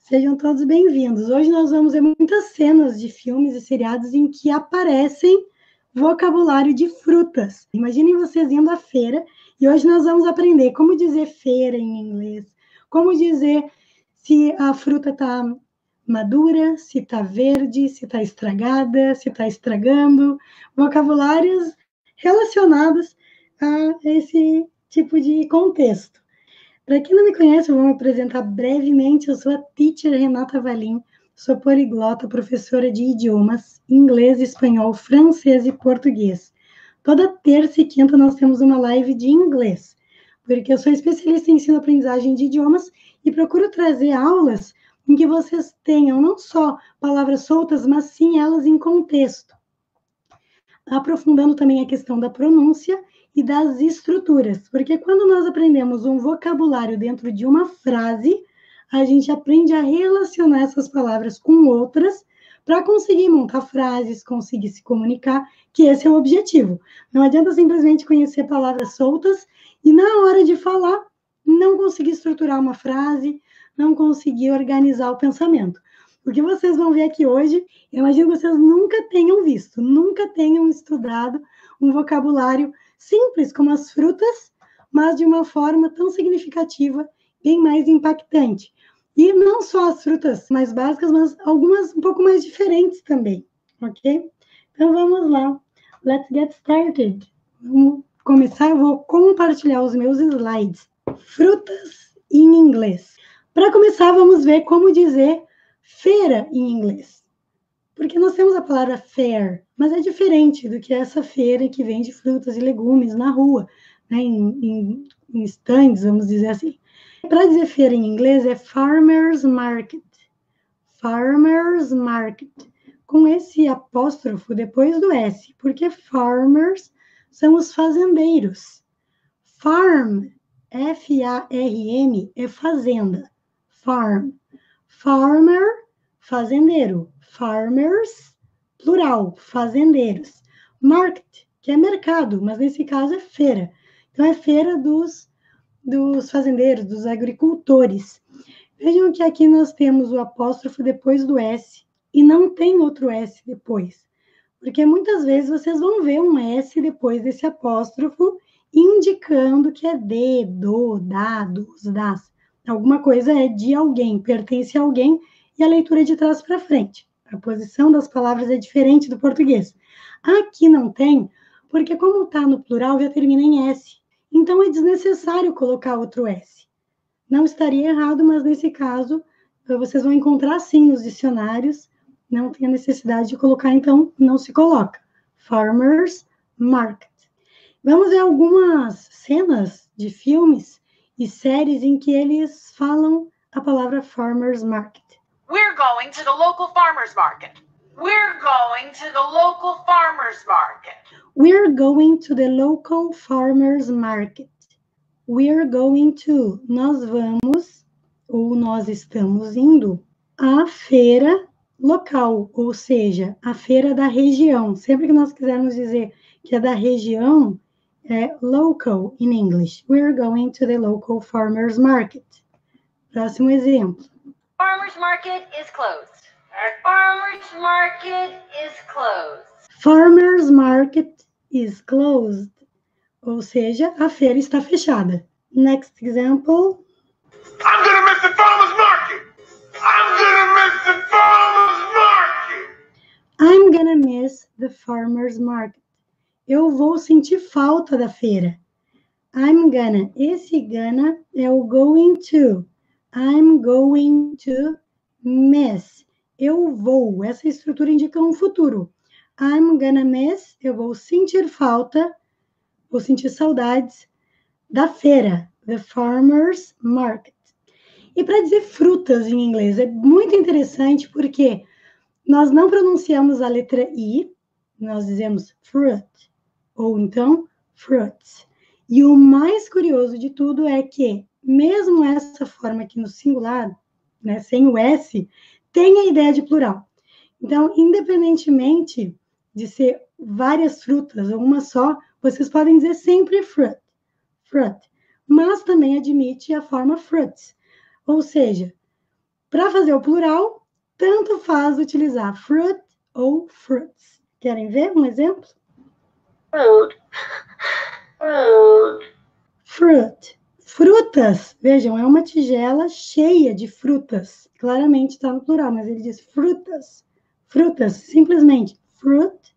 Sejam todos bem-vindos. Hoje nós vamos ver muitas cenas de filmes e seriados em que aparecem vocabulário de frutas. Imaginem vocês indo à feira e hoje nós vamos aprender como dizer feira em inglês, como dizer se a fruta está madura, se está verde, se está estragada, se está estragando, vocabulários relacionados a esse tipo de contexto. Para quem não me conhece, eu vou me apresentar brevemente. Eu sou a teacher Renata Valim, sou poliglota, professora de idiomas, inglês, espanhol, francês e português. Toda terça e quinta nós temos uma live de inglês, porque eu sou especialista em ensino-aprendizagem de idiomas e procuro trazer aulas em que vocês tenham não só palavras soltas, mas sim elas em contexto, aprofundando também a questão da pronúncia e das estruturas, porque quando nós aprendemos um vocabulário dentro de uma frase, a gente aprende a relacionar essas palavras com outras para conseguir montar frases, conseguir se comunicar, que esse é o objetivo. Não adianta simplesmente conhecer palavras soltas e na hora de falar não conseguir estruturar uma frase, não conseguir organizar o pensamento. O que vocês vão ver aqui hoje, eu imagino que vocês nunca tenham visto, nunca tenham estudado um vocabulário simples como as frutas, mas de uma forma tão significativa, bem mais impactante. E não só as frutas mais básicas, mas algumas um pouco mais diferentes também, ok? Então vamos lá, let's get started. Vamos começar, eu vou compartilhar os meus slides. Frutas em inglês. Para começar, vamos ver como dizer feira em inglês. Porque nós temos a palavra fair, mas é diferente do que essa feira que vende frutas e legumes na rua, né, em stands, vamos dizer assim. Para dizer feira em inglês é farmer's market. Farmer's market. Com esse apóstrofo depois do S, porque farmers são os fazendeiros. Farm, F-A-R-M, é fazenda. Farm. Farmer, fazendeiro. Farmers, plural, fazendeiros. Market, que é mercado, mas nesse caso é feira. Então, é feira dos fazendeiros, dos agricultores. Vejam que aqui nós temos o apóstrofo depois do S e não tem outro S depois. Porque muitas vezes vocês vão ver um S depois desse apóstrofo indicando que é de, do, da, dos, das. Alguma coisa é de alguém, pertence a alguém, e a leitura é de trás para frente. A posição das palavras é diferente do português. Aqui não tem, porque como está no plural, já termina em S. Então, é desnecessário colocar outro S. Não estaria errado, mas nesse caso, vocês vão encontrar sim nos dicionários, não tem a necessidade de colocar, então não se coloca. Farmer's Market. Vamos ver algumas cenas de filmes e séries em que eles falam a palavra farmer's market. We're going to the local farmer's market. We're going to the local farmer's market. We're going to the local farmer's market. We're going to. Nós vamos, ou nós estamos indo, à feira local, ou seja, a feira da região. Sempre que nós quisermos dizer que é da região, é local in English. We're going to the local farmer's market. Próximo exemplo. Farmer's market is closed. Farmer's market is closed. Farmer's market is closed. Ou seja, a feira está fechada. Next example. I'm gonna miss the farmer's market. I'm gonna miss the farmer's market. I'm gonna miss the farmer's market. Eu vou sentir falta da feira. I'm gonna. Esse gonna é o going to. I'm going to miss. Eu vou. Essa estrutura indica um futuro. I'm gonna miss. Eu vou sentir falta, vou sentir saudades da feira. The farmer's market. E para dizer frutas em inglês é muito interessante porque nós não pronunciamos a letra I, nós dizemos fruit, ou então fruits. E o mais curioso de tudo é que, mesmo essa forma aqui no singular, né, sem o S, tem a ideia de plural. Então, independentemente de ser várias frutas ou uma só, vocês podem dizer sempre fruit, fruit. Mas também admite a forma fruits. Ou seja, Para fazer o plural, tanto faz utilizar fruit ou fruits. Querem ver um exemplo? Fruit. Frutas. Vejam, é uma tigela cheia de frutas. Claramente está no plural, mas ele diz frutas. Frutas, simplesmente. Fruit,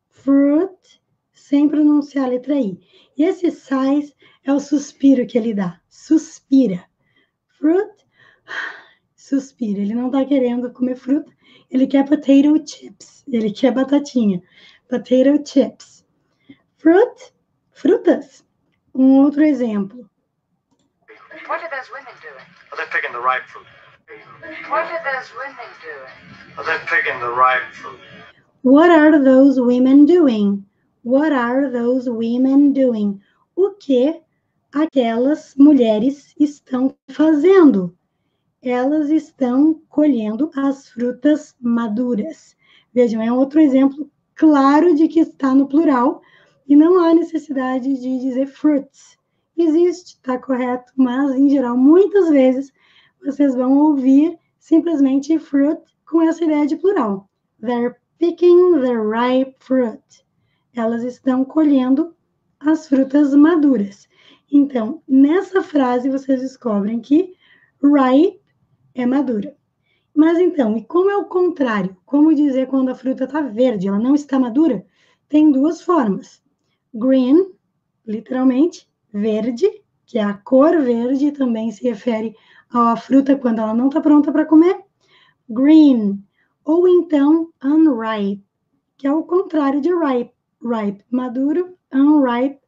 fruit, sem pronunciar a letra I. E esse sighs é o suspiro que ele dá. Suspira. Fruit, suspira. Ele não está querendo comer fruta, ele quer potato chips. Ele quer batatinha. Potato chips. Fruit, frutas. Um outro exemplo. What are those women doing? Are they picking the ripe fruit? What are those women doing? Are they picking the ripe fruit? What are those women doing? What are those women doing? O que aquelas mulheres estão fazendo? Elas estão colhendo as frutas maduras. Vejam, é outro exemplo claro de que está no plural e não há necessidade de dizer fruits. Existe, está correto, mas, em geral, muitas vezes, vocês vão ouvir simplesmente fruit com essa ideia de plural. They're picking the ripe fruit. Elas estão colhendo as frutas maduras. Então, nessa frase, vocês descobrem que ripe é madura. Mas, então, e como é o contrário? Como dizer quando a fruta está verde, ela não está madura? Tem duas formas. Green, literalmente, verde, que é a cor verde, também se refere à fruta quando ela não está pronta para comer. Green, ou então unripe, que é o contrário de ripe. Ripe, maduro, unripe,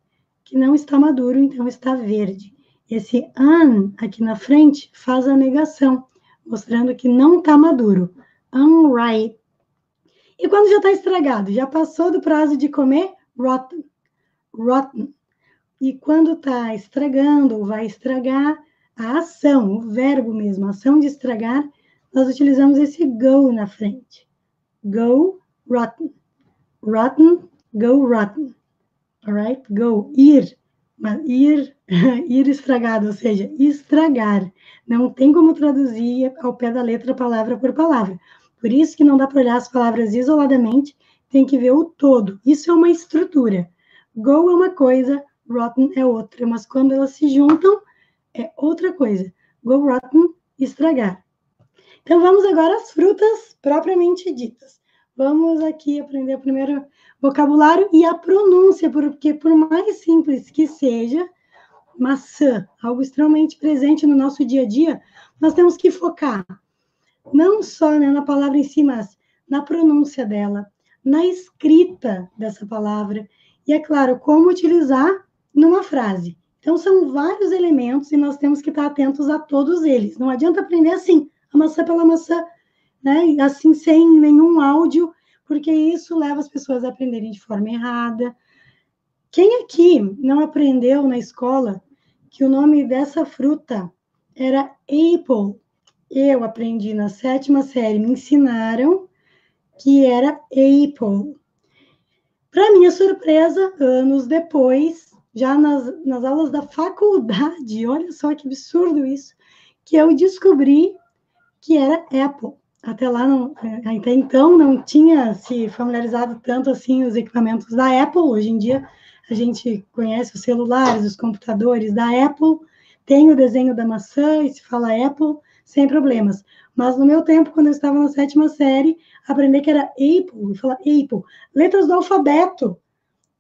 que não está maduro, então está verde. Esse un aqui na frente faz a negação, mostrando que não está maduro. Unripe. E quando já está estragado, já passou do prazo de comer, rotten. Rotten. E quando está estragando ou vai estragar, a ação, o verbo mesmo, a ação de estragar, nós utilizamos esse go na frente. Go rotten. Rotten, go rotten. Alright? Go, ir. Ir estragado, ou seja, estragar. Não tem como traduzir ao pé da letra, palavra por palavra. Por isso que não dá para olhar as palavras isoladamente, tem que ver o todo. Isso é uma estrutura. Go é uma coisa, rotten é outra, mas quando elas se juntam, é outra coisa. Go rotten, estragar. Então, vamos agora às frutas propriamente ditas. Vamos aqui aprender primeiro vocabulário e a pronúncia, porque por mais simples que seja, maçã, algo extremamente presente no nosso dia a dia, nós temos que focar não só, né, na palavra em si, mas na pronúncia dela, na escrita dessa palavra, e, é claro, como utilizar numa frase. Então, são vários elementos e nós temos que estar atentos a todos eles. Não adianta aprender assim, a maçã pela maçã, né? Assim, sem nenhum áudio, porque isso leva as pessoas a aprenderem de forma errada. Quem aqui não aprendeu na escola que o nome dessa fruta era apple? Eu aprendi na 7ª série, me ensinaram que era apple. Para minha surpresa, anos depois, já nas aulas da faculdade, olha só que absurdo isso, que eu descobri que era Apple. Até então não tinha se familiarizado tanto assim os equipamentos da Apple. Hoje em dia a gente conhece os celulares, os computadores da Apple, tem o desenho da maçã e se fala Apple sem problemas. Mas no meu tempo, quando eu estava na 7ª série, aprender que era Apple, e falar Apple. Letras do alfabeto.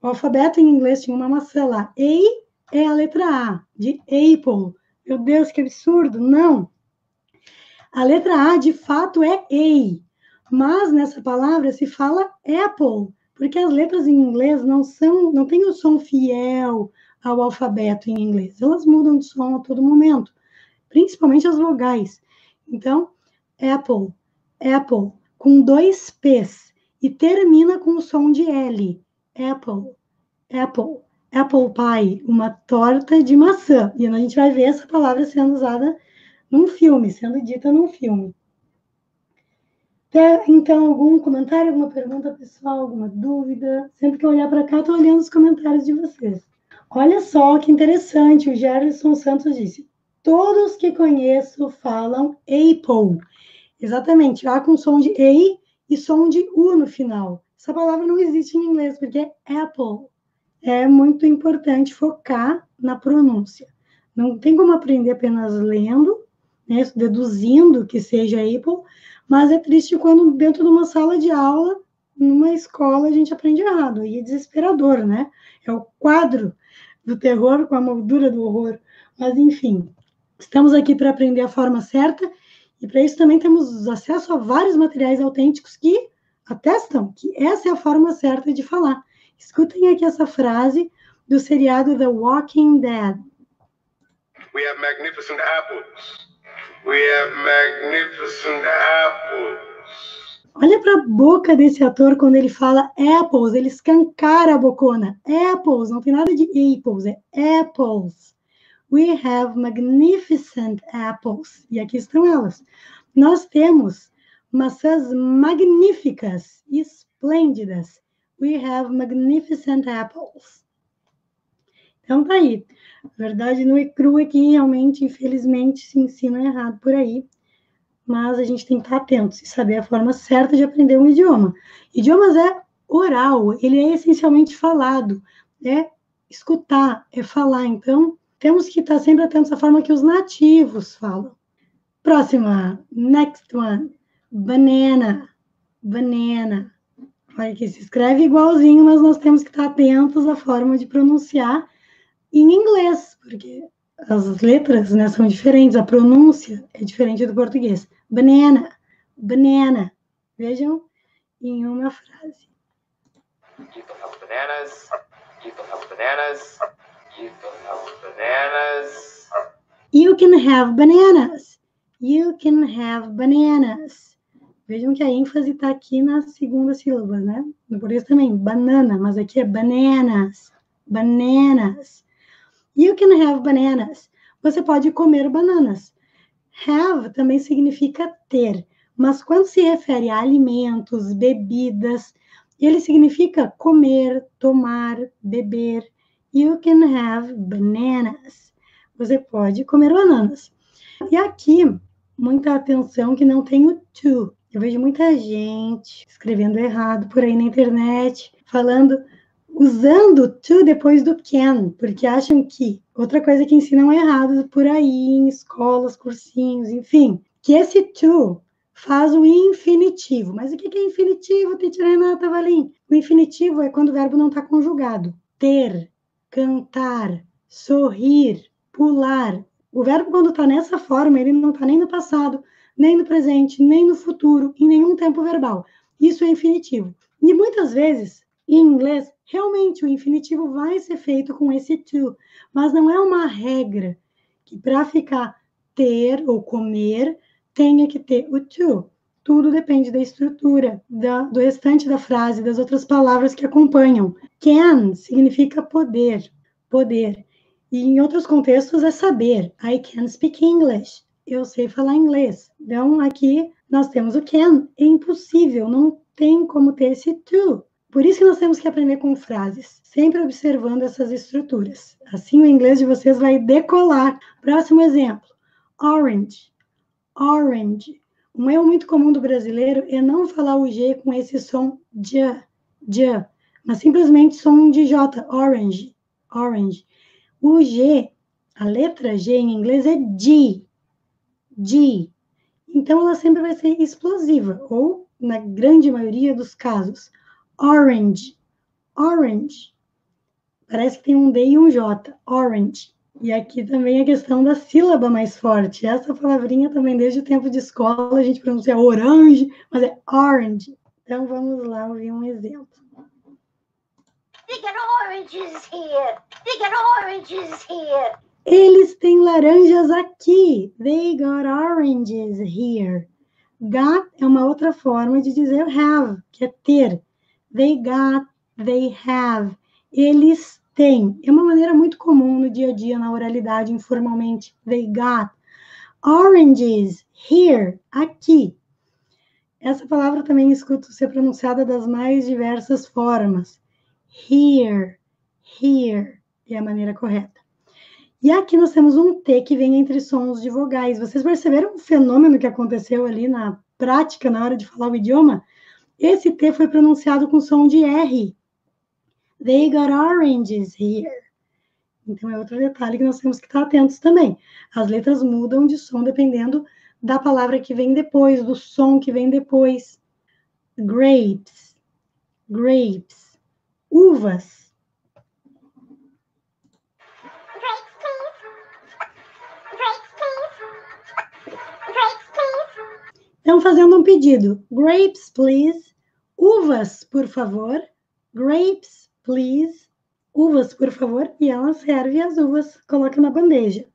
O alfabeto em inglês tinha uma maçã lá. A é a letra A, de Apple. Meu Deus, que absurdo. Não. A letra A, de fato, é A. Mas nessa palavra se fala Apple, porque as letras em inglês não têm o som fiel ao alfabeto em inglês. Elas mudam de som a todo momento, principalmente as vogais. Então, Apple, com 2 P's, e termina com o som de L. Apple pie, uma torta de maçã. E a gente vai ver essa palavra sendo usada num filme, sendo dita num filme. Então, algum comentário, alguma pergunta pessoal, alguma dúvida? Sempre que eu olhar para cá, estou olhando os comentários de vocês. Olha só que interessante, o Gerson Santos disse: Todos que conheço falam apple. Exatamente, A com som de E e som de U no final. Essa palavra não existe em inglês, porque é apple. É muito importante focar na pronúncia. Não tem como aprender apenas lendo, né, deduzindo que seja apple, mas é triste quando dentro de uma sala de aula, numa escola, a gente aprende errado. Aí é desesperador, né? É o quadro do terror com a moldura do horror. Mas, enfim, estamos aqui para aprender a forma certa e para isso também temos acesso a vários materiais autênticos que atestam que essa é a forma certa de falar. Escutem aqui essa frase do seriado The Walking Dead. We have magnificent apples. We have magnificent apples. Olha para a boca desse ator quando ele fala apples, ele escancara a bocona. Apples, não tem nada de apples, é apples. We have magnificent apples. E aqui estão elas. Nós temos maçãs magníficas, esplêndidas. We have magnificent apples. Então tá aí. A verdade nua e crua é que realmente, infelizmente, se ensina errado por aí. Mas a gente tem que estar atento e saber a forma certa de aprender um idioma. Idiomas é oral, ele é essencialmente falado, é escutar, é falar. Então, temos que estar sempre atentos à forma que os nativos falam. Próxima, next one, banana, banana. Olha que se escreve igualzinho, mas nós temos que estar atentos à forma de pronunciar em inglês, porque as letras, né, são diferentes, a pronúncia é diferente do português. Banana, banana. Vejam em uma frase. You can have bananas. You can have bananas. You can have bananas. You can have bananas. You can have bananas. Vejam que a ênfase está aqui na segunda sílaba, né? No português também, banana, mas aqui é bananas. Bananas. You can have bananas. Você pode comer bananas. Have também significa ter, mas quando se refere a alimentos, bebidas, ele significa comer, tomar, beber. You can have bananas. Você pode comer bananas. E aqui, muita atenção que não tem o to. Eu vejo muita gente escrevendo errado por aí na internet, usando to depois do can, porque acham que outra coisa que ensinam errado por aí em escolas, cursinhos, enfim, que esse to faz o infinitivo. Mas o que é infinitivo, teacher Renata Valim? O infinitivo é quando o verbo não está conjugado. Ter, cantar, sorrir, pular. O verbo, quando está nessa forma, ele não está nem no passado, nem no presente, nem no futuro, em nenhum tempo verbal. Isso é infinitivo. E muitas vezes, em inglês, realmente o infinitivo vai ser feito com esse to, mas não é uma regra que para ficar ter ou comer tenha que ter o to. Tudo depende da estrutura, do restante da frase, das outras palavras que acompanham. Can significa poder, poder. E em outros contextos é saber. I can speak English. Eu sei falar inglês. Então, aqui nós temos o can. É impossível, não tem como ter esse to. Por isso que nós temos que aprender com frases, sempre observando essas estruturas. Assim o inglês de vocês vai decolar. Próximo exemplo. Orange. Orange. Um erro muito comum do brasileiro é não falar o G com esse som J, mas simplesmente som de J, orange, orange. O G, a letra G em inglês é G. Então, ela sempre vai ser explosiva, ou, na grande maioria dos casos, orange, orange. Parece que tem um D e um J, orange. E aqui também a questão da sílaba mais forte. Essa palavrinha também, desde o tempo de escola, a gente pronuncia orange, mas é orange. Então, vamos lá ouvir um exemplo. They got oranges here. They got oranges here. Eles têm laranjas aqui. They got oranges here. Got é uma outra forma de dizer have, que é ter. They got, they have. Eles têm. É uma maneira muito comum no dia a dia, na oralidade, informalmente. They got oranges here, aqui. Essa palavra também escuto ser pronunciada das mais diversas formas. Here é a maneira correta. E aqui nós temos um T que vem entre sons de vogais. Vocês perceberam o fenômeno que aconteceu ali na prática, na hora de falar o idioma? Esse T foi pronunciado com som de R. They got oranges here. Então, é outro detalhe que nós temos que estar atentos também. As letras mudam de som dependendo da palavra que vem depois, do som que vem depois. Grapes. Grapes. Uvas. Então, fazendo um pedido. Grapes, please. Uvas, por favor. Grapes, please. Uvas, por favor. E ela serve as uvas, coloca na bandeja.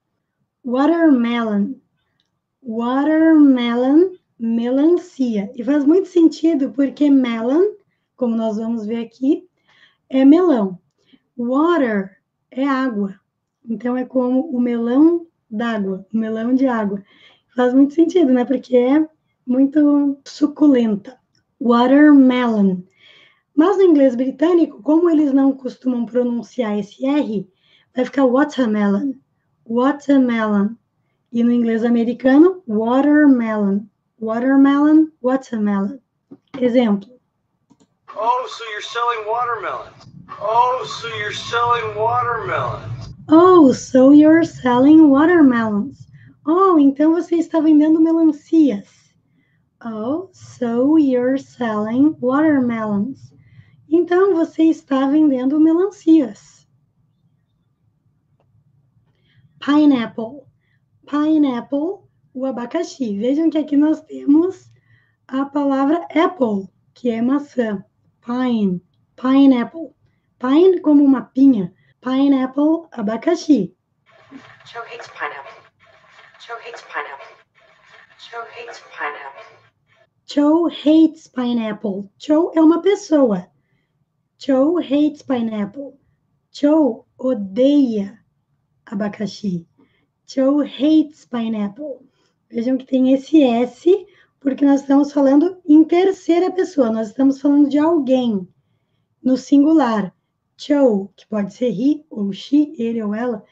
Watermelon. Watermelon, melancia. E faz muito sentido porque melon, como nós vamos ver aqui, é melão. Water é água. Então, é como o melão d'água, o melão de água. Faz muito sentido, né? Porque é muito suculenta. Watermelon. Mas no inglês britânico, como eles não costumam pronunciar esse R, vai ficar watermelon. Watermelon. E no inglês americano, watermelon. Watermelon, watermelon. Exemplo. Oh, so you're selling watermelons. Oh, so you're selling watermelons. Oh, so you're selling watermelons. Oh, então você está vendendo melancias. Oh, so you're selling watermelons. Então você está vendendo melancias. Pineapple. Pineapple, o abacaxi. Vejam que aqui nós temos a palavra apple, que é maçã. Pine, pineapple. Pine como uma pinha. Pineapple, abacaxi. Joe hates pineapple. Joe hates pineapple. Joe hates pineapple. Joe hates pineapple. Joe é uma pessoa. Joe hates pineapple. Joe odeia abacaxi. Joe hates pineapple. Vejam que tem esse S, porque nós estamos falando em terceira pessoa. Nós estamos falando de alguém no singular. Joe, que pode ser he ou she, ele ou ela,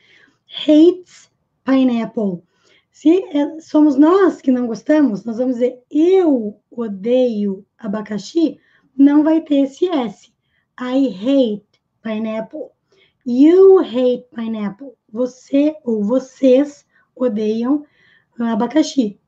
hates pineapple. Se somos nós que não gostamos, nós vamos dizer eu odeio abacaxi, não vai ter esse S. I hate pineapple. You hate pineapple. Você ou vocês odeiam abacaxi.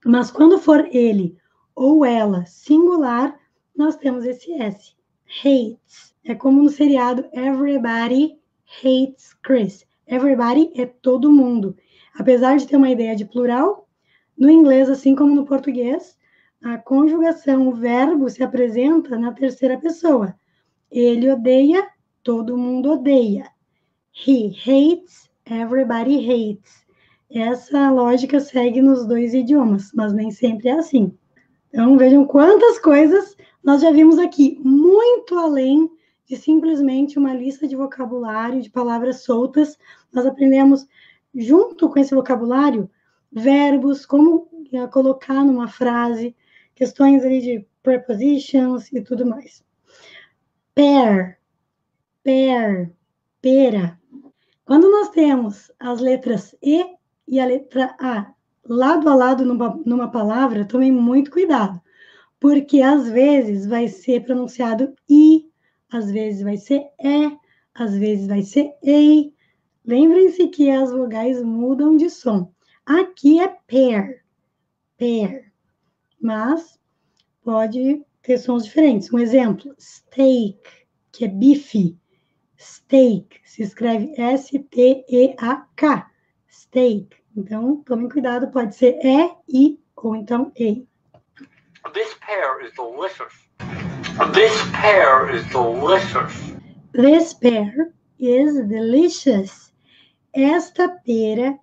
Mas quando for ele ou ela singular, nós temos esse S. Hates. É como no seriado Everybody Hates Chris. Everybody é todo mundo. Apesar de ter uma ideia de plural, no inglês, assim como no português, a conjugação, o verbo se apresenta na terceira pessoa. Ele odeia, todo mundo odeia. He hates, everybody hates. Essa lógica segue nos dois idiomas, mas nem sempre é assim. Então, vejam quantas coisas nós já vimos aqui, muito além de simplesmente uma lista de vocabulário, de palavras soltas. Nós aprendemos, junto com esse vocabulário, verbos, como colocar numa frase, questões ali de prepositions e tudo mais. Pear, pera. Quando nós temos as letras e a letra A lado a lado numa palavra, tomem muito cuidado, porque às vezes vai ser pronunciado I, às vezes vai ser E, às vezes vai ser EI. Lembrem-se que as vogais mudam de som. Aqui é pear, mas pode ter sons diferentes. Um exemplo, steak, que é bife. Steak, se escreve S-T-E-A-K, steak. Então, tomem cuidado, pode ser E, I ou então EI. This pear is delicious. This pear is delicious. This pear is delicious. Esta pera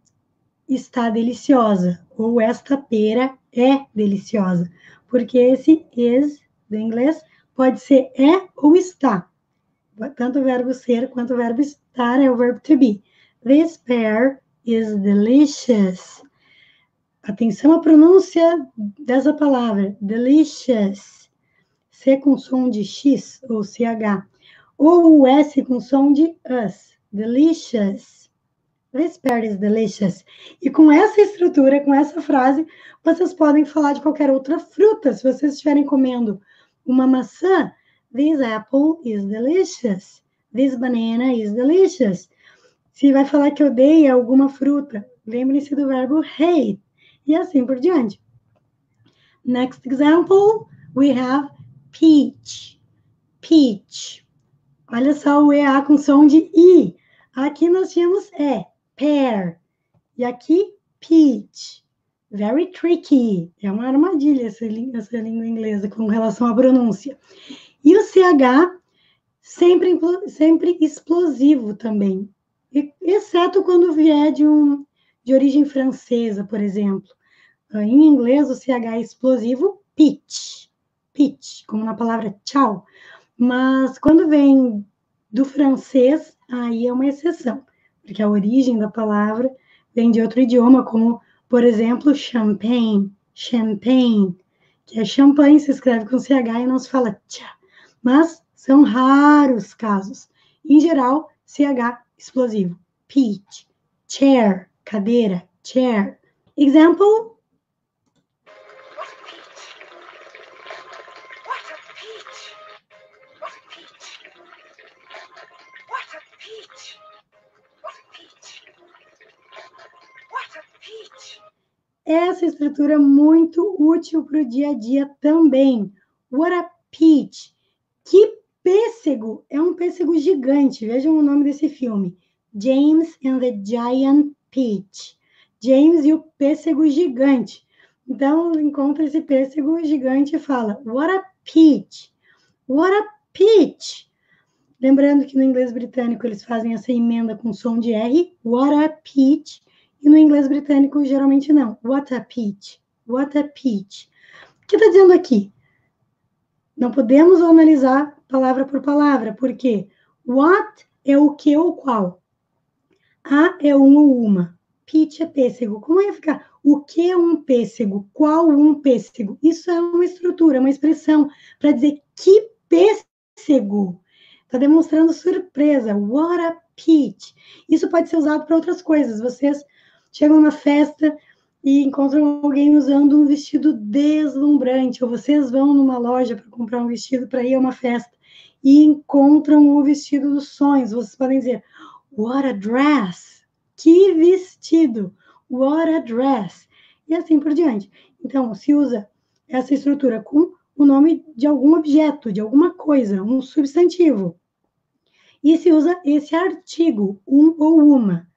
está deliciosa. Ou esta pera é deliciosa. Porque esse is, do inglês, pode ser é ou está. Tanto o verbo ser quanto o verbo estar é o verbo to be. This pear is delicious. Atenção à pronúncia dessa palavra. Delicious. C com som de X ou CH. Ou o S com som de US. Delicious. This pear is delicious. E com essa estrutura, com essa frase, vocês podem falar de qualquer outra fruta. Se vocês estiverem comendo uma maçã, this apple is delicious. This banana is delicious. Se vai falar que odeia alguma fruta, lembrem-se do verbo hate. E assim por diante. Next example, we have peach. Peach. Olha só o EA com som de I. Aqui nós tínhamos pear. E aqui, peach. Very tricky. É uma armadilha essa língua inglesa com relação à pronúncia. E o CH, sempre explosivo também. Exceto quando vier de origem francesa, por exemplo. Em inglês, o CH é explosivo, peach. Peach, como na palavra tchau. Mas quando vem do francês, aí é uma exceção. Porque a origem da palavra vem de outro idioma, como, por exemplo, champagne. Champagne, que é champanhe, se escreve com CH e não se fala tchá. Mas são raros casos. Em geral, CH explosivo. Peach. Chair, cadeira, chair. Example. Essa estrutura é muito útil para o dia a dia também. What a peach. Que pêssego. É um pêssego gigante. Vejam o nome desse filme. James and the Giant Peach. James e o pêssego gigante. Então, encontra esse pêssego gigante e fala, what a peach. What a peach. Lembrando que no inglês britânico eles fazem essa emenda com som de R. What a peach. E no inglês britânico, geralmente não. What a peach. What a peach. O que está dizendo aqui? Não podemos analisar palavra por palavra, porque what é o que ou qual. A é um ou uma. Peach é pêssego. Como ia ficar? O que é um pêssego? Qual um pêssego? Isso é uma estrutura, uma expressão para dizer que pêssego. Está demonstrando surpresa. What a peach. Isso pode ser usado para outras coisas. Vocês chegam numa festa e encontram alguém usando um vestido deslumbrante, ou vocês vão numa loja para comprar um vestido para ir a uma festa e encontram o vestido dos sonhos. Vocês podem dizer, what a dress! Que vestido! What a dress! E assim por diante. Então, se usa essa estrutura com o nome de algum objeto, de alguma coisa, um substantivo. E se usa esse artigo, um ou uma.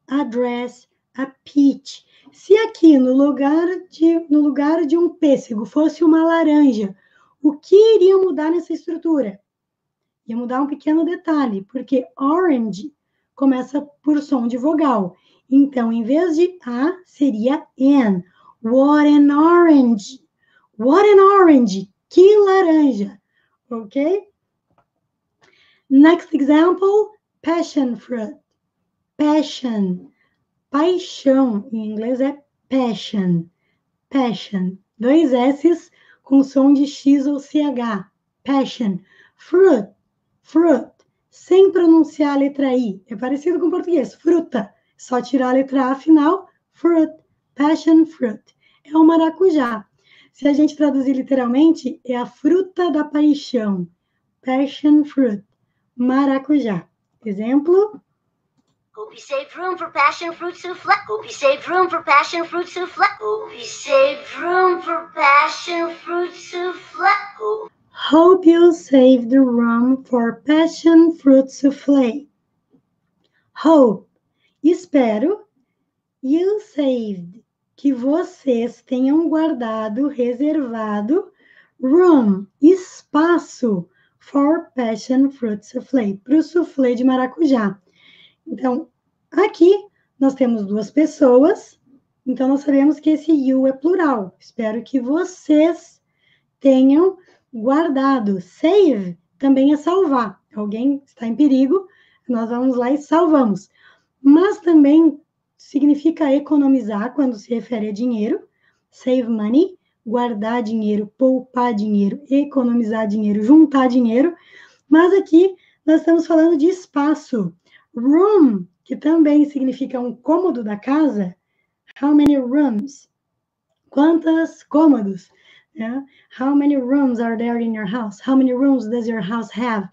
A dress, a peach. Se aqui no lugar de um pêssego fosse uma laranja, o que iria mudar nessa estrutura? Ia mudar um pequeno detalhe, porque orange começa por som de vogal. Então, em vez de A, seria N. What an orange! What an orange! Que laranja! Ok? Next example, passion fruit. Passion. Paixão, em inglês é passion. Passion. 2 S's com som de X ou CH. Passion. Fruit. Fruit. Sem pronunciar a letra I. É parecido com o português. Fruta. Só tirar a letra A final. Fruit. Passion fruit. É o maracujá. Se a gente traduzir literalmente, é a fruta da paixão. Passion fruit. Maracujá. Exemplo. Hope you saved room for passion fruit souffle. Hope you saved room for passion fruit souffle. Hope you saved room for passion fruit souffle. Hope you saved the room for passion fruit souffle. Hope, espero, you saved, que vocês tenham guardado, reservado, room, espaço, for passion fruit souffle, para o soufflé de maracujá. Então, aqui nós temos 2 pessoas, então nós sabemos que esse you é plural. Espero que vocês tenham guardado. Save também é salvar. Alguém está em perigo, nós vamos lá e salvamos. Mas também significa economizar quando se refere a dinheiro. Save money, guardar dinheiro, poupar dinheiro, economizar dinheiro, juntar dinheiro. Mas aqui nós estamos falando de espaço. Room que também significa um cômodo da casa, how many rooms? Quantos cômodos? Yeah? How many rooms are there in your house? How many rooms does your house have?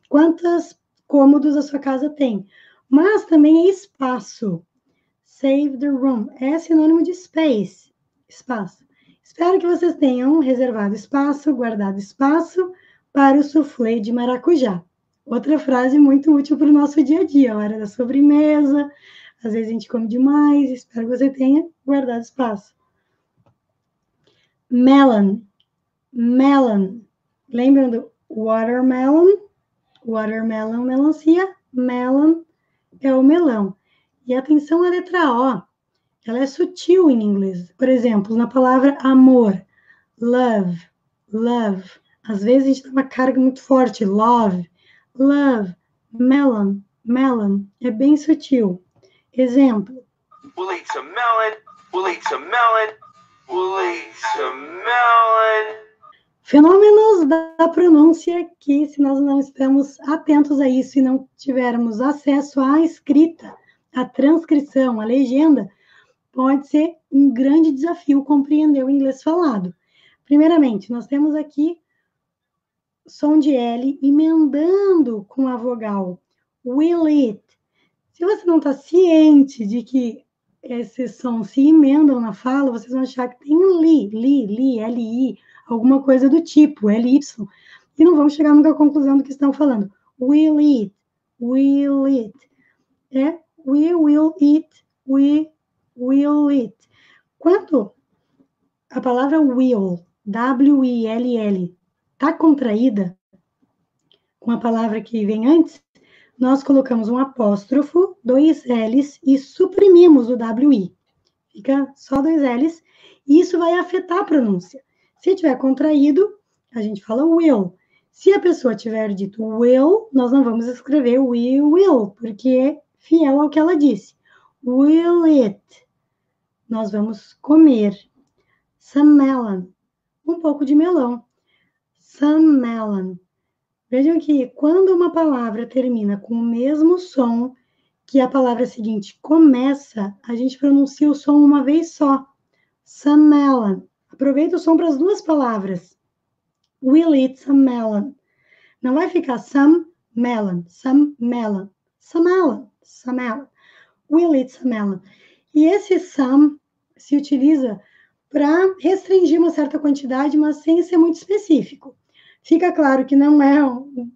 Quantos cômodos a sua casa tem? Mas também é espaço. Save the room. É sinônimo de space. Espaço. Espero que vocês tenham reservado espaço, guardado espaço para o soufflé de maracujá. Outra frase muito útil para o nosso dia a dia, a hora da sobremesa. Às vezes a gente come demais. Espero que você tenha guardado espaço. Melon. Melon. Lembram do watermelon? Watermelon, melancia. Melon é o melão. E atenção à letra O. Ela é sutil em inglês. Por exemplo, na palavra amor. Love. Love. Às vezes a gente dá uma carga muito forte. Love. Love. Melon. Melon. É bem sutil. Exemplo. We'll eat some melon. We'll eat some melon. We'll eat some melon. Fenômenos da pronúncia que, se nós não estamos atentos a isso e não tivermos acesso à escrita, à transcrição, à legenda, pode ser um grande desafio compreender o inglês falado. Primeiramente, nós temos aqui som de L emendando com a vogal will it. Se você não está ciente de que esses sons se emendam na fala, vocês vão achar que tem li, L-I, alguma coisa do tipo, L-Y, e não vão chegar nunca à conclusão do que estão falando. Will it. É we will eat, we will eat. Quando a palavra will, W-I-L-L, está contraída com a palavra que vem antes, nós colocamos um apóstrofo, 2 L's e suprimimos o W-I. Fica só 2 L's e isso vai afetar a pronúncia. Se tiver contraído, a gente fala will. Se a pessoa tiver dito will, nós não vamos escrever we will, porque é fiel ao que ela disse. Will it. Nós vamos comer. Some melon. Um pouco de melão. Some melon. Vejam que quando uma palavra termina com o mesmo som que a palavra seguinte começa, a gente pronuncia o som uma vez só. Some melon. Aproveita o som para as duas palavras. We'll eat some melon. Não vai ficar some melon, some melon, some melon, some melon. We'll eat some melon. E esse some se utiliza para restringir uma certa quantidade, mas sem ser muito específico. Fica claro que não é um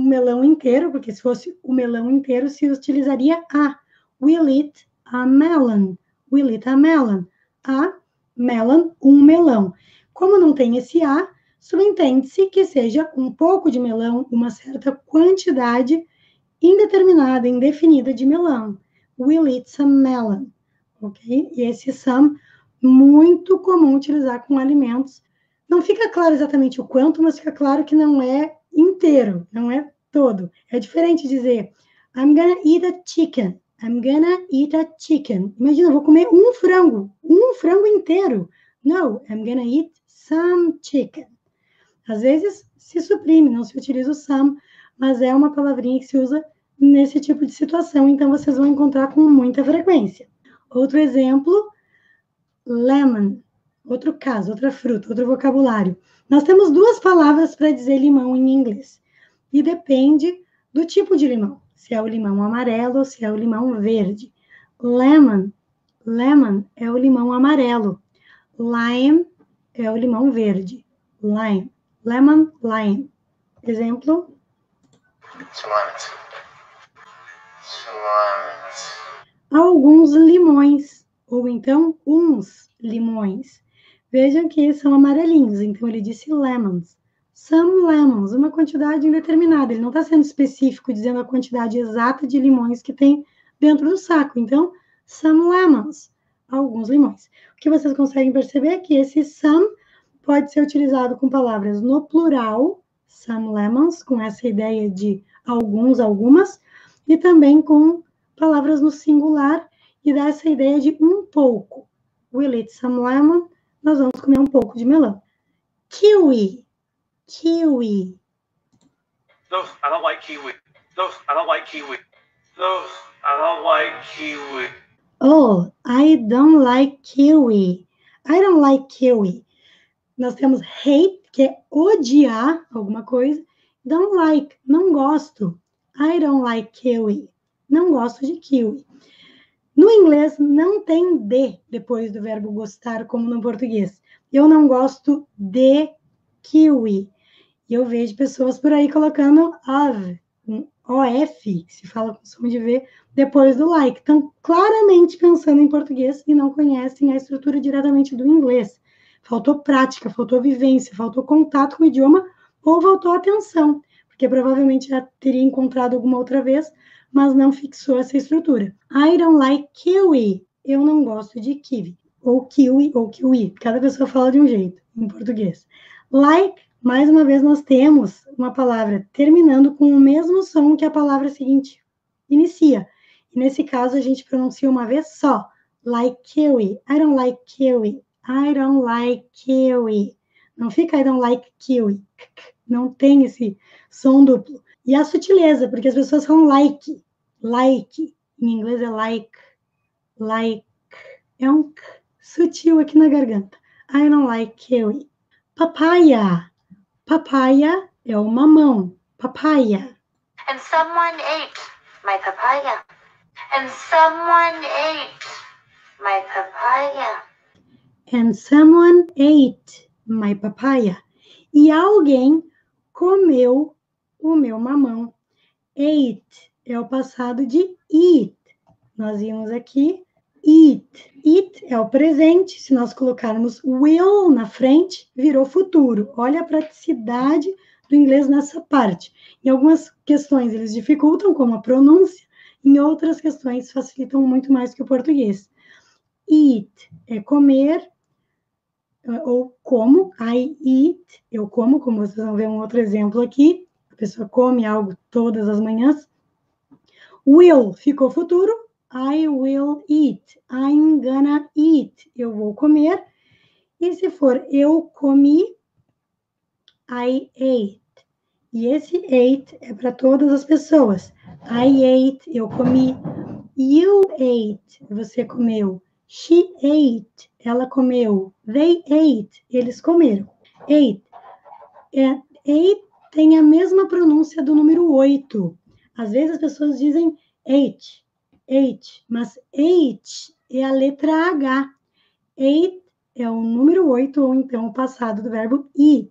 melão inteiro, porque se fosse o melão inteiro, se utilizaria a. We'll eat a melon. We'll eat a melon. A melon, um melão. Como não tem esse a, subentende-se que seja um pouco de melão, uma certa quantidade indeterminada, indefinida de melão. We'll eat some melon. Ok? E esse some, muito comum utilizar com alimentos. Não fica claro exatamente o quanto, mas fica claro que não é inteiro, não é todo. É diferente dizer, I'm gonna eat a chicken. I'm gonna eat a chicken. Imagina, eu vou comer um frango inteiro. No, I'm gonna eat some chicken. Às vezes se suprime, não se utiliza o some, mas é uma palavrinha que se usa nesse tipo de situação, então vocês vão encontrar com muita frequência. Outro exemplo, lemon. Outro caso, outra fruta, outro vocabulário. Nós temos duas palavras para dizer limão em inglês. E depende do tipo de limão. Se é o limão amarelo ou se é o limão verde. Lemon é o limão amarelo. Lime é o limão verde. Lime. Lemon, lime. Exemplo. Some lemons. Some lemons. Alguns limões. Ou então, uns limões. Vejam que são amarelinhos, então ele disse lemons. Some lemons, uma quantidade indeterminada. Ele não está sendo específico, dizendo a quantidade exata de limões que tem dentro do saco. Então, some lemons, alguns limões. O que vocês conseguem perceber é que esse some pode ser utilizado com palavras no plural, some lemons, com essa ideia de alguns, algumas, e também com palavras no singular, e dá essa ideia de um pouco. We'll eat some lemon. Nós vamos comer um pouco de melão. Kiwi. Kiwi. No, I don't like kiwi. No, I don't like kiwi. Those, I don't like kiwi. Oh, I don't like kiwi. I don't like kiwi. Nós temos hate, que é odiar alguma coisa. Don't like, não gosto. I don't like kiwi. Não gosto de kiwi. No inglês, não tem de depois do verbo gostar, como no português. Eu não gosto de kiwi. E eu vejo pessoas por aí colocando of, um OF, se fala com som de V, depois do like. Estão claramente pensando em português e não conhecem a estrutura diretamente do inglês. Faltou prática, faltou vivência, faltou contato com o idioma ou faltou atenção, porque provavelmente já teria encontrado alguma outra vez, mas não fixou essa estrutura. I don't like kiwi. Eu não gosto de kiwi. Ou kiwi. Cada pessoa fala de um jeito em português. Like, mais uma vez, nós temos uma palavra terminando com o mesmo som que a palavra seguinte inicia. E nesse caso, a gente pronuncia uma vez só. Like kiwi. I don't like kiwi. I don't like kiwi. Não fica I don't like kiwi. Não tem esse som duplo. E a sutileza, porque as pessoas falam like. Like. Em inglês é like. Like. É um k sutil aqui na garganta. I don't like kiwi. Papaya. Papaya é o mamão. Papaya. And someone ate my papaya. And someone ate my papaya. And someone ate my papaya. E alguém comeu o meu mamão. Ate é o passado de eat. Nós vimos aqui eat. Eat é o presente. Se nós colocarmos will na frente, virou futuro. Olha a praticidade do inglês nessa parte. Em algumas questões eles dificultam, como a pronúncia. Em outras questões facilitam muito mais que o português. Eat é comer, ou como. I eat, eu como vocês vão ver um outro exemplo aqui. A pessoa come algo todas as manhãs. Will ficou futuro. I will eat. I'm gonna eat. Eu vou comer. E se for eu comi, I ate. E esse ate é para todas as pessoas. I ate, eu comi. You ate, você comeu. She ate, ela comeu. They ate, eles comeram. Ate. Ate tem a mesma pronúncia do número 8. Às vezes as pessoas dizem ate, mas ate é a letra H. Ate é o número 8, ou então o passado do verbo eat.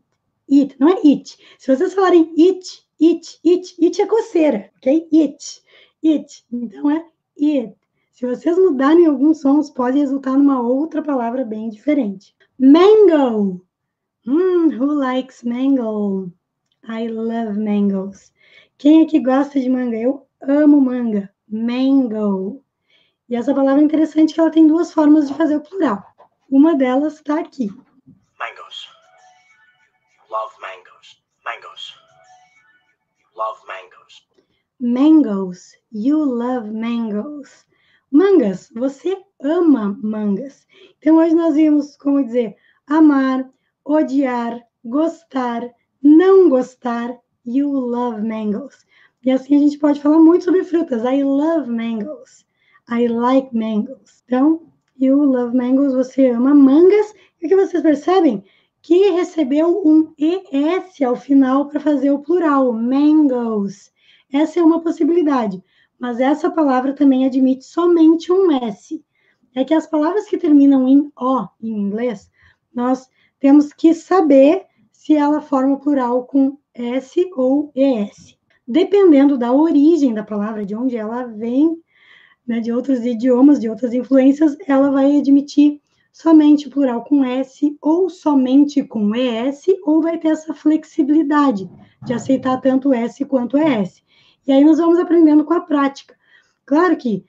Eat, não é it. Se vocês falarem it é coceira, ok? It. Então é it. Se vocês mudarem alguns sons, pode resultar numa outra palavra bem diferente. Mango. Who likes mango? I love mangoes. Quem aqui gosta de manga? Eu amo manga. Mango. E essa palavra é interessante que ela tem duas formas de fazer o plural. Uma delas está aqui. Mangoes. Love mangoes. Mangoes. Love mangoes. Mangoes. You love mangoes. Mangas. Você ama mangas. Então, hoje nós vimos como dizer amar, odiar, gostar, não gostar. You love mangoes. E assim a gente pode falar muito sobre frutas. I love mangoes. I like mangoes. Então, you love mangoes. Você ama mangas. E o que vocês percebem? Que recebeu um ES ao final para fazer o plural, mangoes. Essa é uma possibilidade, mas essa palavra também admite somente um S. É que as palavras que terminam em O, em inglês, nós temos que saber se ela forma o plural com S ou ES. Dependendo da origem da palavra, de onde ela vem, né, de outros idiomas, de outras influências, ela vai admitir somente o plural com S, ou somente com ES, ou vai ter essa flexibilidade de aceitar tanto S quanto ES. E aí nós vamos aprendendo com a prática. Claro que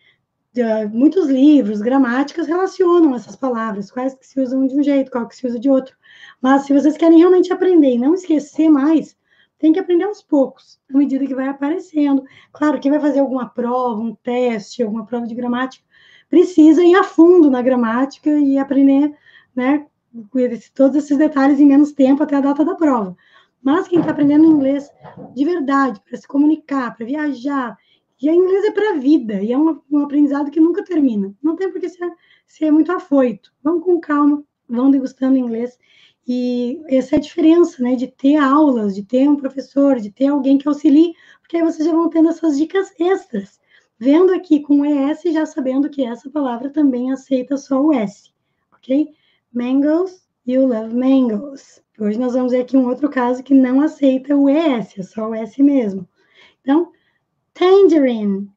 muitos livros, gramáticas relacionam essas palavras, quais que se usam de um jeito, qual que se usa de outro. Mas se vocês querem realmente aprender e não esquecer mais, tem que aprender aos poucos, à medida que vai aparecendo. Claro, quem vai fazer alguma prova, um teste, alguma prova de gramática, precisa ir a fundo na gramática e aprender, né, todos esses detalhes em menos tempo até a data da prova. Mas quem está aprendendo inglês de verdade, para se comunicar, para viajar, Já inglês é para a vida, e é um aprendizado que nunca termina. Não tem por que ser muito afoito. Vamos com calma, vão degustando inglês. E essa é a diferença, né, de ter aulas, de ter um professor, de ter alguém que auxilie, porque aí vocês já vão tendo essas dicas extras. Vendo aqui com o ES, já sabendo que essa palavra também aceita só o S, ok? Mangoes, you love mangoes. Hoje nós vamos ver aqui um outro caso que não aceita o ES, é só o S mesmo. Então, tangerine.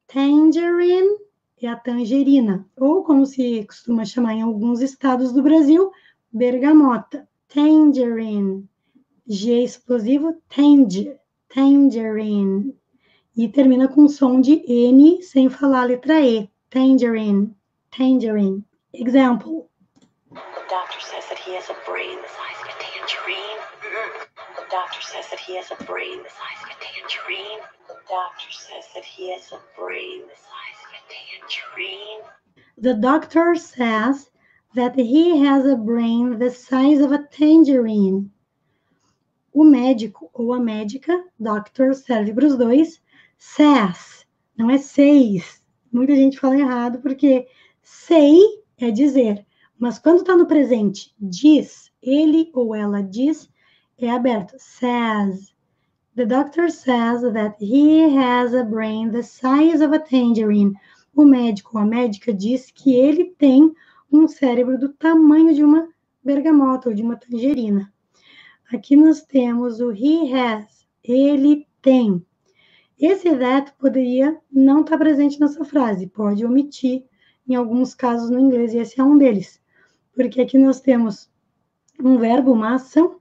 Tangerine é a tangerina, ou como se costuma chamar em alguns estados do Brasil, bergamota. Tangerine. G explosivo, tangerine. E termina com som de N sem falar a letra E. Tangerine. Example. The doctor says that he has a brain the size of a tangerine. The doctor says that he has a brain the size of a tangerine. The doctor says that he has a brain the size of a tangerine. The doctor says that he has a brain the size of a tangerine. O médico ou a médica, doctor, serve para os dois, says, não é says. Muita gente fala errado, porque say é dizer, mas quando está no presente, diz, ele ou ela diz, é aberto, says. The doctor says that he has a brain the size of a tangerine. O médico ou a médica diz que ele tem um cérebro do tamanho de uma bergamota ou de uma tangerina. Aqui nós temos o he has, ele tem. Esse that poderia não estar presente nessa frase, pode omitir em alguns casos no inglês, e esse é um deles. Porque aqui nós temos um verbo, uma ação,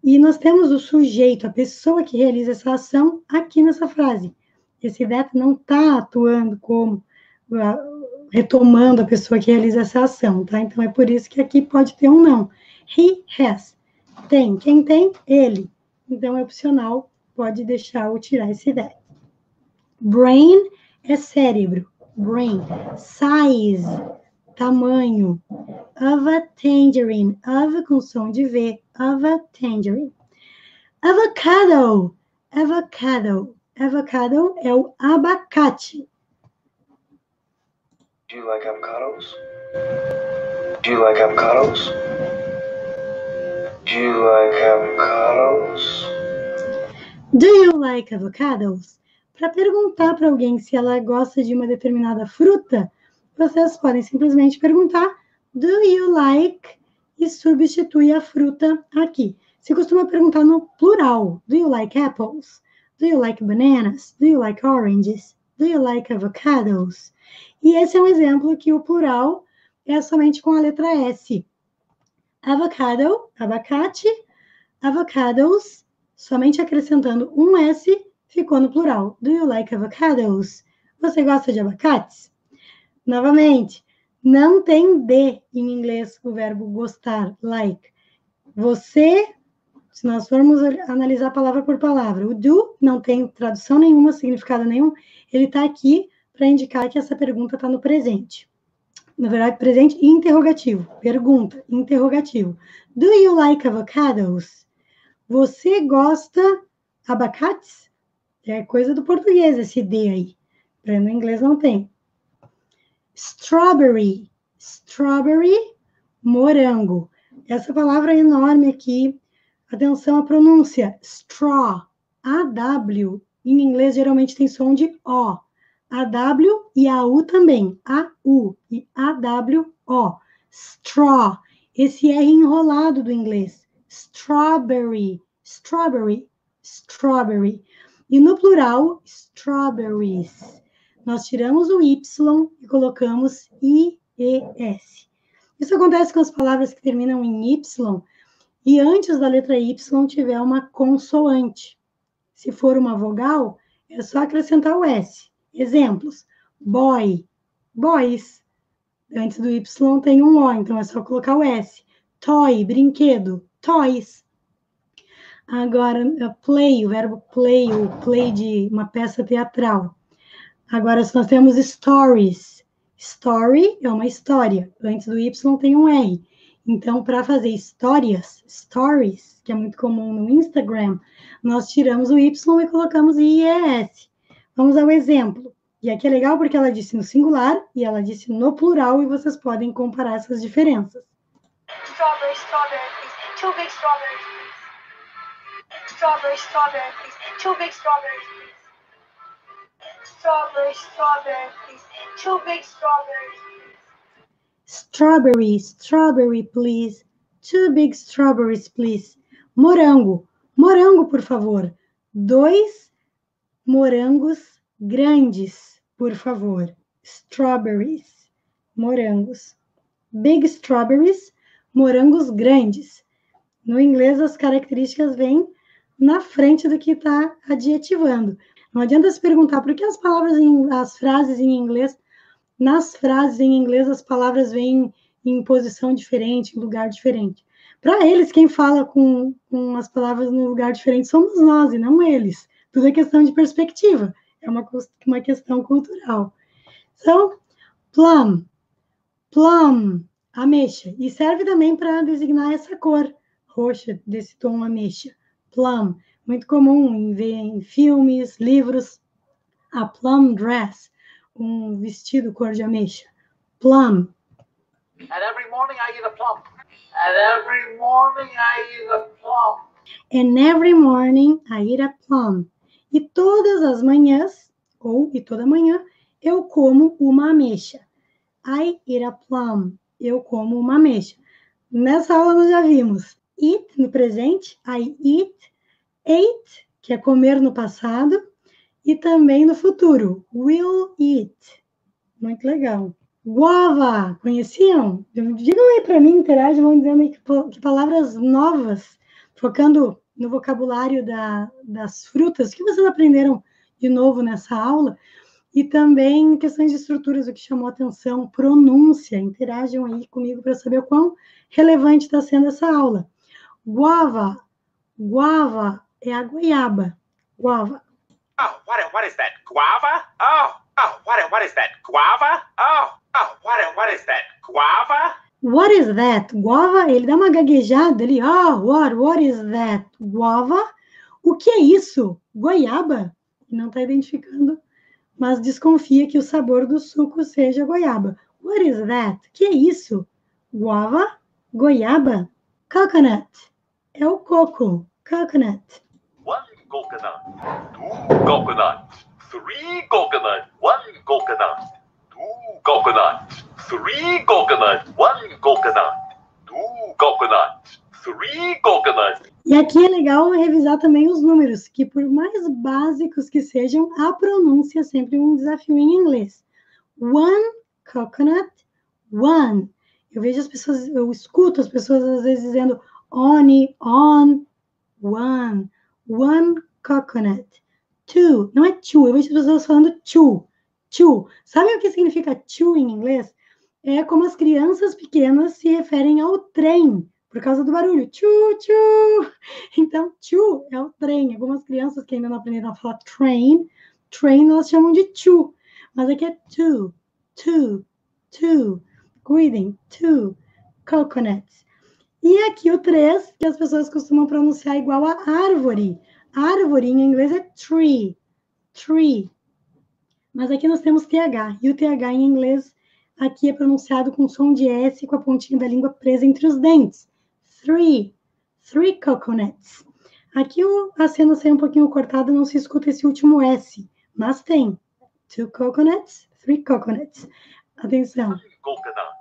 e nós temos o sujeito, a pessoa que realiza essa ação, aqui nessa frase. Esse that não está atuando como, retomando a pessoa que realiza essa ação, tá? Então, é por isso que aqui pode ter um não. He has. Tem. Quem tem? Ele. Então, é opcional, pode deixar ou tirar esse that. Brain é cérebro. Brain. Size, tamanho. Of a tangerine. Of com som de V. Of a tangerine. Avocado. Avocado. Avocado é o abacate. Do you like avocados? Do you like avocados? Do you like avocados? Do you like avocados? Para perguntar para alguém se ela gosta de uma determinada fruta, vocês podem simplesmente perguntar do you like e substitui a fruta aqui. Se costuma perguntar no plural. Do you like apples? Do you like bananas? Do you like oranges? Do you like avocados? E esse é um exemplo que o plural é somente com a letra S. Avocado, abacate, avocados, somente acrescentando um S, ficou no plural. Do you like avocados? Você gosta de abacates? Novamente, não tem D em inglês o verbo gostar, like. Você, se nós formos analisar palavra por palavra, o do não tem tradução nenhuma, significado nenhum, ele está aqui para indicar que essa pergunta está no presente. Na verdade, presente e interrogativo. Pergunta, interrogativo. Do you like avocados? Você gosta abacates? É coisa do português esse D aí. No inglês não tem. Strawberry. Strawberry, morango. Essa palavra é enorme aqui. Atenção à pronúncia. Straw. AW. Em inglês geralmente tem som de O. AW e AU também. AU e AWO. Straw. Esse R enrolado do inglês. Strawberry. Strawberry. Strawberry. E no plural, strawberries. Nós tiramos o Y e colocamos IES. Isso acontece com as palavras que terminam em Y e antes da letra Y tiver uma consoante. Se for uma vogal, é só acrescentar o S. Exemplos. Boy, boys. Antes do Y tem um O, então é só colocar o S. Toy, brinquedo, toys. Agora, play, o verbo play, ou play de uma peça teatral. Agora, nós temos stories. Story é uma história. Antes do Y tem um R. Então, para fazer histórias, stories, que é muito comum no Instagram, nós tiramos o Y e colocamos IES. Vamos ao exemplo. E aqui é legal porque ela disse no singular e ela disse no plural e vocês podem comparar essas diferenças. Strawberry, strawberry, please. 2 big strawberries, please. Strawberry, strawberry, please. 2 big strawberries, please. Strawberry, strawberry, please. 2 big strawberries, please. Strawberry, strawberry, please. 2 big strawberries, please. Morango. Morango, por favor. 2 morangos grandes, por favor. Strawberries. Morangos. Big strawberries. Morangos grandes. No inglês, as características vêm na frente do que está adjetivando. Não adianta se perguntar por que as frases em inglês, nas frases em inglês, as palavras vêm em posição diferente, em lugar diferente. Para eles, quem fala com as palavras no lugar diferente somos nós e não eles. Tudo é questão de perspectiva. É uma questão cultural. Então, plum. Plum, ameixa. E serve também para designar essa cor roxa, desse tom ameixa. Plum, muito comum em ver em filmes, livros. A plum dress, um vestido cor de ameixa. Plum. And every morning I eat a plum. And every morning I eat a plum. And every morning I eat a plum. E todas as manhãs, e toda manhã, eu como uma ameixa. I eat a plum. Eu como uma ameixa. Nessa aula nós já vimos eat no presente, I eat, ate, que é comer no passado, e também no futuro, will eat. Muito legal. Guava, conheciam? Digam aí para mim, interagem, vão dizendo aí que palavras novas, focando no vocabulário das frutas, que vocês aprenderam de novo nessa aula, e também questões de estruturas, o que chamou atenção, pronúncia. Interajam aí comigo para saber o quão relevante está sendo essa aula. Guava. Guava é a goiaba. Guava. Oh, what is that? Guava? What is that? Guava? What is that? Guava? What is that? Guava, ele dá uma gaguejada ali. What is that? Guava. O que é isso? Goiaba. Não está identificando, mas desconfia que o sabor do suco seja goiaba. What is that? O que é isso? Guava, goiaba. Coconut. É o coco. Coconut. 1 coconut. 2 coconut. 3 coconut. 1 coconut. 2 coconut. 3 coconut. 1 coconut. 2 coconut. 3 coconut. E aqui é legal revisar também os números, que por mais básicos que sejam, a pronúncia é sempre um desafio em inglês. 1 coconut, 1. Eu vejo as pessoas, eu escuto as pessoas às vezes dizendo on, 1. 1 coconut. 2. Não é two, eu vejo as pessoas falando two. Sabe o que significa two em inglês? É como as crianças pequenas se referem ao trem, por causa do barulho. Tchu. Então, tchu é o trem. Algumas crianças que ainda não aprenderam a falar train elas chamam de tchu. Mas aqui é two. Cuidem, 2 coconuts. E aqui o 3, que as pessoas costumam pronunciar igual a árvore. Árvore em inglês é tree. Mas aqui nós temos TH. E o TH em inglês aqui é pronunciado com som de S, com a pontinha da língua presa entre os dentes. 3 coconuts. Aqui a cena saiu um pouquinho cortada, não se escuta esse último S. Mas tem 2 coconuts, 3 coconuts. Atenção. 1 coconut.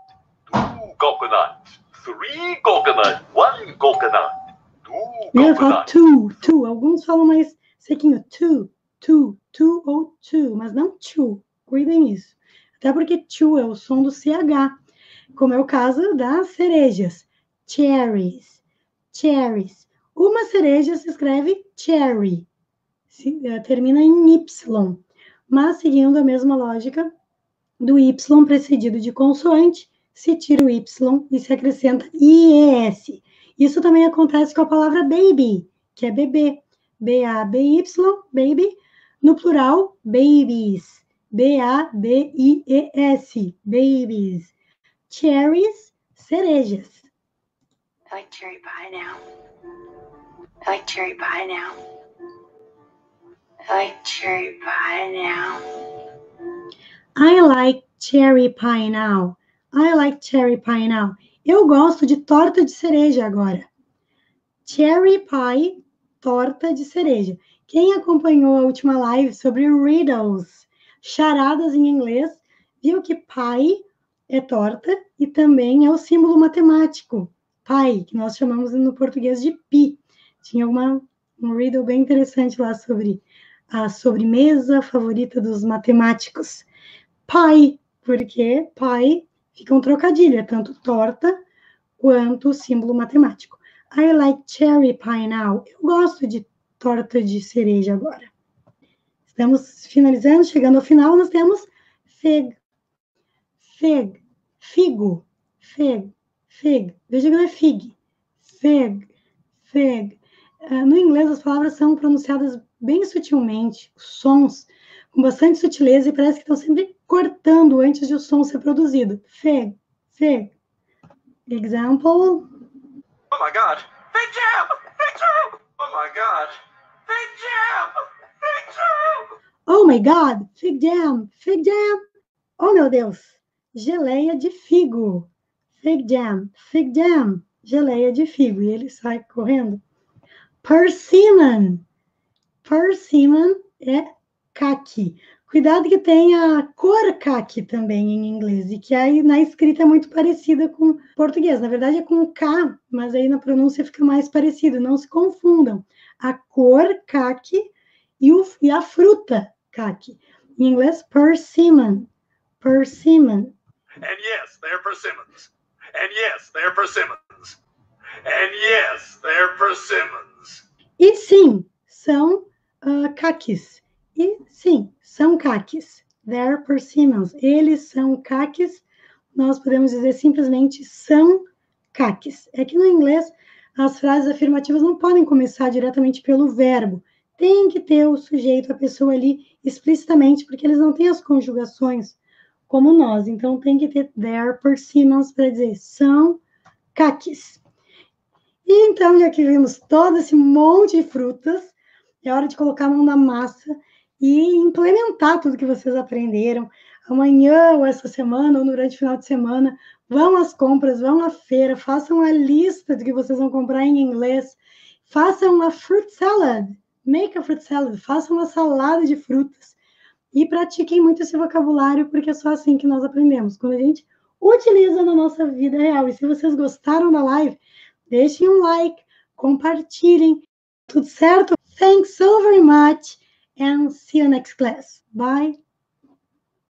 2 coconut. 3 coconut. 1 coconut. 2 Eu falo two. Alguns falam mais sequinho. Two ou two, mas não two. Cuidem isso. Até porque two é o som do CH, como é o caso das cerejas. Cherries. Uma cereja se escreve cherry. Termina em Y. Mas seguindo a mesma lógica do Y precedido de consoante, se tira o Y e se acrescenta IES. Isso também acontece com a palavra baby, que é bebê. B-A-B-Y, baby. No plural, babies. B-A-B-I-E-S, babies. Cherries, cerejas. I like cherry pie now. I like cherry pie now. like cherry pie now. I like cherry pie now. I like cherry pie now. Eu gosto de torta de cereja agora. Cherry pie, torta de cereja. Quem acompanhou a última live sobre riddles, charadas em inglês, viu que pie é torta e também é o símbolo matemático. Pi, que nós chamamos no português de pi. Tinha um riddle bem interessante lá sobre a sobremesa favorita dos matemáticos. Pie, porque pie fica um trocadilho, é tanto torta quanto símbolo matemático. I like cherry pie now. Eu gosto de torta de cereja agora. Estamos finalizando, chegando ao final, nós temos fig. Fig, figo, fig, fig. Veja que não é fig. Fig, fig. No inglês, as palavras são pronunciadas bem sutilmente, os sons com bastante sutileza e parece que estão sempre cortando antes de o som ser produzido. Fig, fig. Example. Oh my God! Fig jam! Fig jam! Oh my God! Fig jam! Fig jam! Oh my God! Fig jam! Fig jam! Oh meu Deus! Geleia de figo. Fig jam! Fig jam! Geleia de figo. E ele sai correndo. Persimmon. Persimmon é caqui. Cuidado que tem a cor caqui também em inglês, e que aí na escrita é muito parecida com português. Na verdade é com K, mas aí na pronúncia fica mais parecido. Não se confundam. A cor caqui e a fruta caqui. Em inglês, persimmon. Persimmon. And yes, they're persimmons. And yes, they're persimmons. And yes, they're persimmons. E sim, são caquis. E sim, são caquis. They're persimmons. Eles são caquis. Nós podemos dizer simplesmente são caquis. É que no inglês as frases afirmativas não podem começar diretamente pelo verbo. Tem que ter o sujeito, a pessoa ali explicitamente, porque eles não têm as conjugações como nós. Então tem que ter they're persimmons para dizer são caquis. E então, já que vimos todo esse monte de frutas, é hora de colocar a mão na massa e implementar tudo que vocês aprenderam. Amanhã, ou essa semana, ou durante o final de semana, vão às compras, vão à feira, façam a lista do que vocês vão comprar em inglês, façam uma fruit salad, make a fruit salad, façam uma salada de frutas e pratiquem muito esse vocabulário, porque é só assim que nós aprendemos, quando a gente utiliza na nossa vida real. E se vocês gostaram da live, deixem um like, compartilhem, tudo certo? Thanks so very much and see you next class. Bye.